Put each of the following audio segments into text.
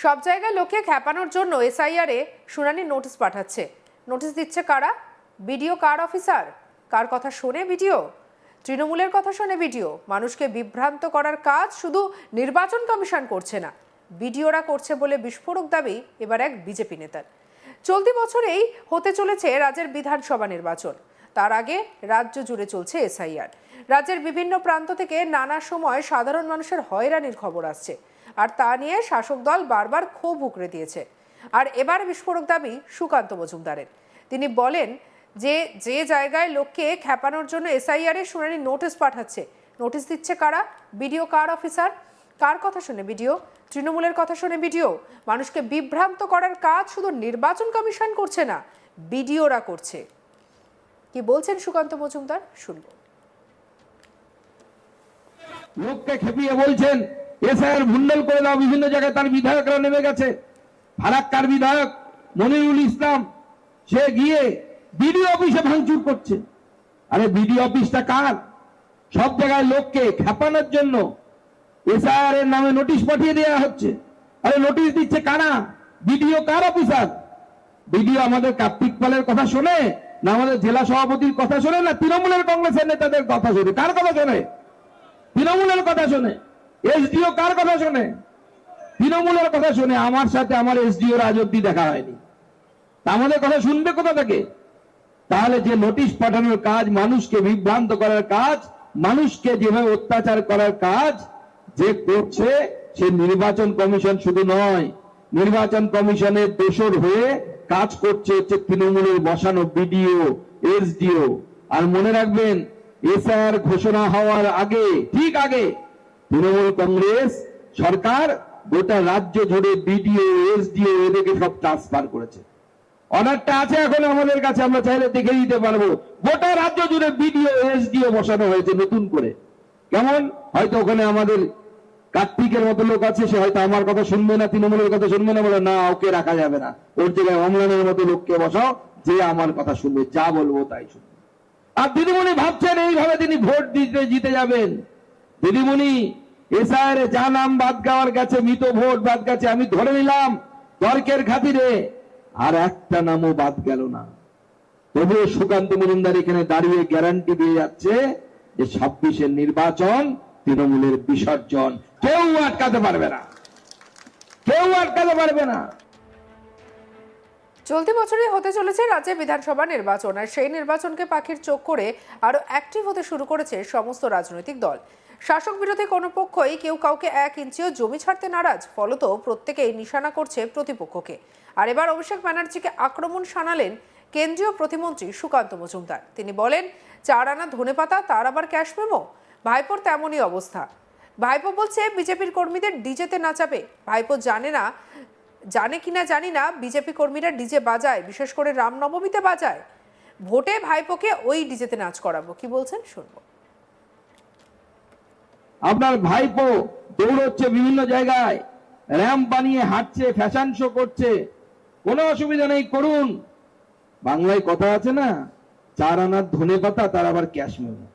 সব জায়গায় লোককে খেপানোর জন্য এসআইআর এ শুনানি নোটিশ পাঠাচ্ছে। নোটিশ দিচ্ছে কারা? বিডিও কার অফিসার? কার কথা শোনে বিডিও? তৃণমূলের কথা শোনে বিডিও। মানুষকে বিভ্রান্ত করার কাজ শুধু নির্বাচন কমিশন করছে না, বিডিওরা করছে বলে বিস্ফোরক দাবি এবার এক বিজেপি নেতার। চলতি বছরেই হতে চলেছে রাজ্যের বিধানসভা নির্বাচন। তার আগে রাজ্য জুড়ে চলছে এসআইআর। রাজ্যের বিভিন্ন প্রান্ত থেকে নানা সময় সাধারণ মানুষের হয়রানির খবর আসছে, আর তা নিয়ে শাসক দল বারবার ক্ষোভ উগরে দিয়েছে। আর এবার বিস্ফোরক দাবি সুকান্ত মজুমদারের। তিনি বলেন যে জায়গায় লোককে খেপানোর জন্য এসআইআর এর শুনানি নোটিশ পাঠাচ্ছে, নোটিশ দিচ্ছে কারা? বিডিও কার অফিসার? কার কথা শুনে বিডিও? তৃণমূলের কথা শুনে বিডিও। মানুষকে বিভ্রান্ত করার কাজ শুধু নির্বাচন কমিশন করছে না, বিডিওরা করছে। কি বলছেন সুকান্ত মজুমদার, শুনবো। লোককে খেপিয়ে বলছেন এসআইআর ভুন্ডল করে দাও। বিভিন্ন জায়গায় তার বিধায়করা নেমে গেছে। ফারাক্কার বিধায়ক মনিরুল ইসলাম সে গিয়ে বিডিও অফিসে ভাঙচুর করছে। আরে বিডিও অফিসটা কার? সব জায়গায় লোককে খেপানোর জন্য এসআইআর এর নামে নোটিশ পাঠিয়ে দেওয়া হচ্ছে। আরে নোটিশ দিচ্ছে কারা? বিডিও কার অফিসার? বিডিও আমাদের কার্তিক পালের কথা শোনে না, আমাদের জেলা সভাপতির কথা শোনে না, তৃণমূলের কংগ্রেসের নেতাদের কথা শোনে? কার কথা শোনে? তৃণমূলের কথা শোনে। এসডিও কার কথা শোনে? তৃণমূলের কথা শোনে। আমার সাথে আমার এসডিও আজ অব্দি দেখা হয়নি, তা আমাদের কথা শুনবে কোথা থেকে? তাহলে যে নোটিশ পাঠানোর কাজ, মানুষকে বিভ্রান্ত করার কাজ, মানুষকে যেভাবে অত্যাচার করার কাজ যে করছে, সে নির্বাচন কমিশন শুধু নয়, নির্বাচন কমিশনের দোসর হয়ে কাজ করছে হচ্ছে তৃণমূলের বসানো বিডিও, এসডিও। আর মনে রাখবেন, এসআইআর ঘোষণা হওয়ার আগে, ঠিক আগে, তৃণমূল কংগ্রেস সরকার গোটা রাজ্য জুড়ে বিডিও, এসডিও এদেরকে সব ট্রান্সফার করেছে। অর্ডারটা আছে এখন আমাদের কাছে, আমরা চাইলে দেখে দিতে পারবো। গোটা রাজ্য জুড়ে বিডিও, এসডিও বসানো হয়েছে নতুন করে। কেমন? হয়তো ওখানে আমাদের কার্তিকের মতো লোক আছে, সে হয়তো আমার কথা শুনবে না, তৃণমূলের কথা শুনবে না, বলে না ওকে রাখা যাবে না, ওর জায়গায় অম্লানের মতো লোককে বসাও, যে আমার কথা শুনবে, যা বলবো তাই শুনবে। আর দিদিমণি ভাবছেন এইভাবে তিনি ভোট দিতে জিতে যাবেন। দিদিমণি এসআইআর যা নাম বাদ গাওয়ার গেছে, মৃত ভোট বাদ গেছে, আমি ধরে নিলাম তর্কের খাতিরে, আর একটা নামও বাদ গেল না। তবুও সুকান্ত মজুমদার এখানে দাঁড়িয়ে গ্যারান্টি দিয়ে যাচ্ছে যে 26-এর নির্বাচন তৃণমূলের বিসর্জন। কেউ আটকাতে পারবে না, কেউ আটকাতে পারবে না। চলতি বছরই হতে চলেছে রাজ্যে বিধানসভা নির্বাচন, আর সেই নির্বাচনকে পাখির চোখ করে আরো অ্যাক্টিভ হতে শুরু করেছে সমস্ত রাজনৈতিক দল। শাসক বিরোধী কোনো পক্ষই কেউ কাউকে 1 ইঞ্চিও জমি ছাড়তে নারাজ, ফলত প্রত্যেকেই নিশানা করছে প্রতিপক্ষকে। আর এবার অভিষেক ব্যানার্জিকে আক্রমণ শানালেন কেন্দ্রীয় প্রতিমন্ত্রী সুকান্ত মজুমদার। তিনি বলেন, 4 আনা ধনেপাতা, তার আবার ক্যাশ মেমো। ভাইপোর তেমনই অবস্থা। ভাইপো বলছে বিজেপির কর্মীদের ডিজেতে নাচাবে। ভাইপো জানে কিনা জানি না, বিজেপি কর্মীরা ডিজে বাজায়, বিশেষ করে রামনবমীতে বাজায়। ভোটে ভাইপোকে ওই ডিজেতে নাচ করাবো। কি বলছেন, শুনবো। আপনার ভাইপো দৌড়চ্ছে বিভিন্ন জায়গায়, র্যাম্প বানিয়ে হাঁটছে, ফ্যাশন শো করছে, কোনো অসুবিধা নেই, করুন। বাংলায় কথা আছে না, 4 আনার ধনেপাতা, তার আবার ক্যাশ মেমো।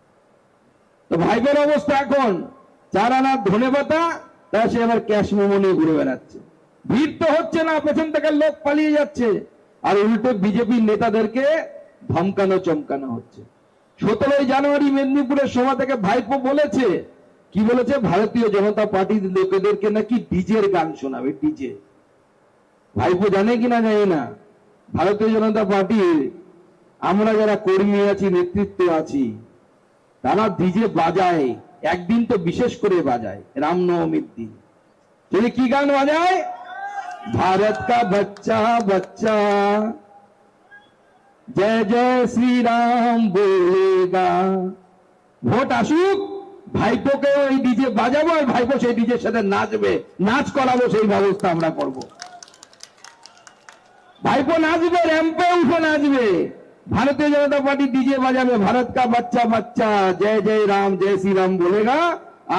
তো ভাইপোর অবস্থা এখন 4 আনার ধনেপাতা, তা সে আবার ক্যাশ মেমো নিয়ে ঘুরে বেড়াচ্ছে। ভিড় তো হচ্ছে না, পেছন থেকে লোক পালিয়ে যাচ্ছে, আর উল্টো বিজেপির নেতাদেরকে ধমকানো চমকানো হচ্ছে। 17 জানুয়ারি মেদিনীপুরের সভা থেকে ভাইপো বলেছে, কি বলেছে? ভারতীয় জনতা পার্টির লোকেদেরকে নাকি ডিজের গান শোনাবে, ডিজে। ভাইপো জানে কিনা জানি না, ভারতীয় জনতা পার্টির আমরা যারা কর্মী আছি, নেতৃত্ব আছি, তারা ডিজে বাজায়। একদিন তো বিশেষ করে বাজায়, রামনবমীর দিন। তিনি কি গান বাজায়? भारत का बच्चा बच्चा जय जय श्री राम बोलेगा। ভোট আসুক, ভাইপোকে ওই ডিজে বাজাবো, আর ভাইপো সেই ডিজের সাথে নাচবে, নাচ করাবো, সেই ব্যবস্থা আমরা করব। ভাইপো নাচবে, র্যাম্পে উঠে নাচবে, ভারতীয় জনতা পার্টি ডিজে বাজাবে, भारत का बच्चा बच्चा जय जय राम जय श्री राम बोलेगा,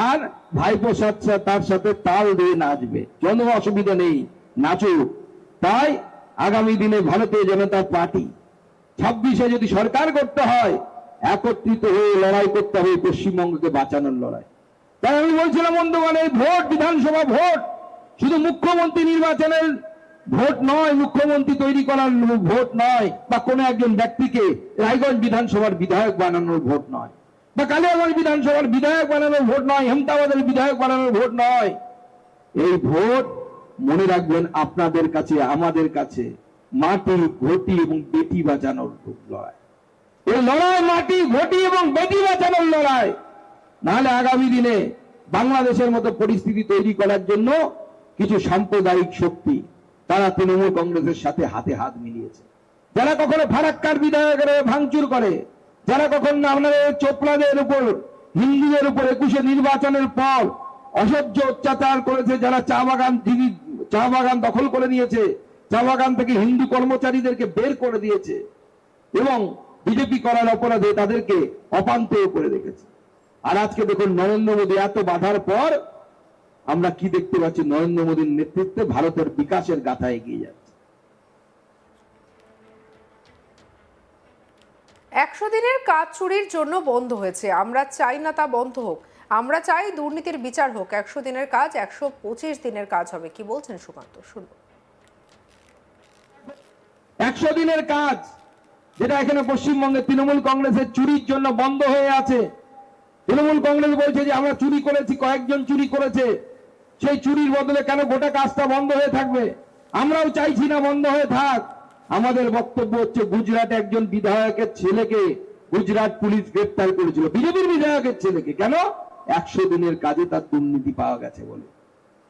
আর ভাইপো সাথে তার সাথে তাল দিয়ে নাচবে। কোনো অসুবিধা নেই, নাচুক। তাই আগামী দিনে ভারতীয় জনতা পার্টি 26-এ যদি সরকার করতে হয়, একত্রিত হয়ে লড়াই করতে হবে, পশ্চিমবঙ্গকে বাঁচানোর লড়াই। তাই আমি বলছিলাম বন্ধুগণ, এই ভোট, বিধানসভা ভোট, শুধু মুখ্যমন্ত্রী নির্বাচনের ভোট নয়, মুখ্যমন্ত্রী তৈরি করার ভোট নয়, বা কোনো একজন ব্যক্তিকে রায়গঞ্জ বিধানসভার বিধায়ক বানানোর ভোট নয়, বা কালিয়াগঞ্জ বিধানসভার বিধায়ক বানানোর ভোট নয়, হেমতাবাদের বিধায়ক বানানোর ভোট নয়। এই ভোট মনে রাখবেন আপনাদের কাছে, আমাদের কাছে মাটি, ঘটি এবং বেটি বাঁচানোর লড়াই। এই লড়াই মাটি, ঘটি এবং বেটি বাঁচানোর লড়াই। নাহলে আগামী দিনে বাংলাদেশের মতো পরিস্থিতি তৈরি করার জন্য কিছু সাম্প্রদায়িক শক্তি তারা তৃণমূল কংগ্রেসের সাথে হাতে হাত মিলিয়েছে। যারা কখনো ফারাক্কার বিধায়কের ভাঙচুর করে, যারা কখনো আপনাদের চোপড়াদের উপর, হিন্দুদের উপর 21 নির্বাচনের পর অসহ্য অত্যাচার করেছে, যারা চা বাগান দখল করে নিয়েছে, চা বাগান থেকে হিন্দু কর্মচারীদেরকে বের করে দিয়েছে এবং বিজেপি করার অপরাধে তাদেরকে অপান্তেয় করে রেখেছে। আর আজকে দেখুন নরেন্দ্র মোদী এত বাধার পর আমরা কি দেখতে পাচ্ছি? নরেন্দ্র মোদীর নেতৃত্বে ভারতের বিকাশের গাথা এগিয়ে যাচ্ছে। 100 দিনের কাজ চুরির জন্য বন্ধ হয়েছে। আমরা চাই না তা বন্ধ হোক, আমরা চাই দুর্নীতির বিচার হোক। 100 দিনের কাজ 125 দিনের কাজ হবে। কি বলছেন সুকান্ত, শুনবো। 100 দিনের কাজ যেটা এখানে পশ্চিমবঙ্গে তৃণমূল কংগ্রেসের চুরির জন্য বন্ধ হয়ে আছে। তৃণমূল কংগ্রেস বলছে যে আমরা চুরি করেছি, কয়েকজন চুরি করেছে, সেই চুরির বদলে কেন গোটা কাজটা বন্ধ হয়ে থাকবে? আমরাও চাইছি না বন্ধ হয়ে থাক। আমাদের বক্তব্য হচ্ছে গুজরাটে একজন বিধায়কের ছেলেকে গুজরাট পুলিশ গ্রেফতার করেছিল, বিজেপির বিধায়কের ছেলেকে। কেন? 100 দিনের কাজে তার দুর্নীতি পাওয়া গেছে বলে।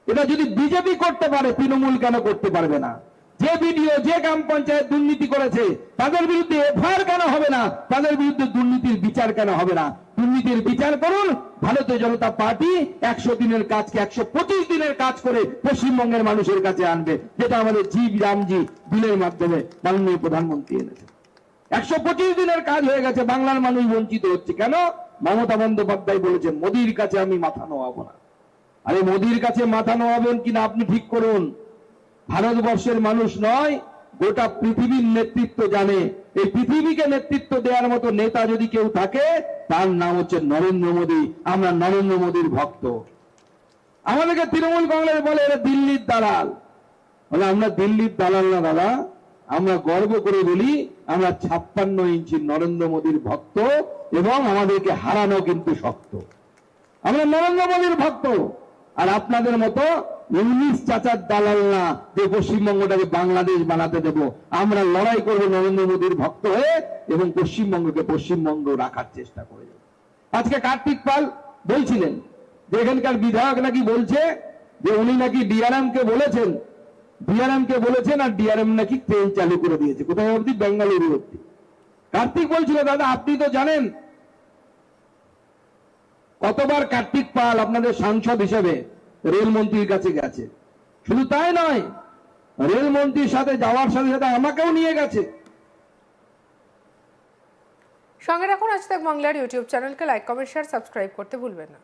এটা যদি বিজেপি করতে পারে, তৃণমূল কেন করতে পারবে না? যে বিডিও, যে গ্রাম পঞ্চায়েত দুর্নীতি করেছে তাদের বিরুদ্ধে এফআইআর কেন হবে না? তাদের বিরুদ্ধে দুর্নীতির বিচার কেন হবে না? দুর্নীতির বিচার করুন। ভারতীয় জনতা পার্টি 100 দিনের কাজকে 125 দিনের কাজ করে পশ্চিমবঙ্গের মানুষের কাছে আনবে, যেটা আমাদের জি রামজি বিলের মাধ্যমে মাননীয় প্রধানমন্ত্রী এনেছে। 125 দিনের কাজ হয়ে গেছে, বাংলার মানুষ বঞ্চিত হচ্ছে। কেন? মমতা বন্দ্যোপাধ্যায় বলেছেন মোদির কাছে আমি মাথা নোয়াবো না। আরে মোদির কাছে মাথা নোয়াবেন কিনা আপনি ঠিক করুন। ভারতবর্ষের মানুষ নয়, গোটা পৃথিবীর নেতৃত্ব জানে এই পৃথিবীকে নেতৃত্ব দেওয়ার মতো নেতা যদি কেউ থাকে তার নাম হচ্ছে নরেন্দ্র মোদী। আমরা নরেন্দ্র মোদীর ভক্ত। আমাদেরকে তৃণমূল কংগ্রেস বলে এরা দিল্লির দালাল। বলে আমরা দিল্লির দালাল না দাদা, আমরা গর্ব করে বলি আমরা 56 ইঞ্চি নরেন্দ্র মোদীর ভক্ত এবং আমাদেরকে হারানো কিন্তু শক্ত। আমরা নরেন্দ্র মোদীর ভক্ত। আর আপনাদের মতো 19 চাচার দালাল না যে পশ্চিমবঙ্গটাকে বাংলাদেশ বানাতে দেব। আমরা লড়াই করব নরেন্দ্র মোদীর ভক্ত হয়ে এবং পশ্চিমবঙ্গকে পশ্চিমবঙ্গ রাখার চেষ্টা করে যাব। আজকে কার্তিক পাল বলছিলেন যে এখানকার বিধায়ক নাকি বলছে যে উনি নাকি ডিআরএম কে বলেছেন আর ডিআরএম নাকি ট্রেন চালু করে দিয়েছে। কোথায় অবধি? বেঙ্গালুরু অবধি। কার্তিক বলছিল দাদা আপনি তো জানেন কতবার কার্তিক পাল আপনাদের সাংসদ হিসেবে রেলমন্ত্রীর কাছে গেছে। শুধু তাই নয়, রেলমন্ত্রীর সাথে যাওয়ার সাথে সাথে আমাকেও নিয়ে গেছে। সঙ্গে রাখুন আজ তাক বাংলার ইউটিউব চ্যানেলকে লাইক, কমেন্ট, শেয়ার, সাবস্ক্রাইব করতে ভুলবেন না।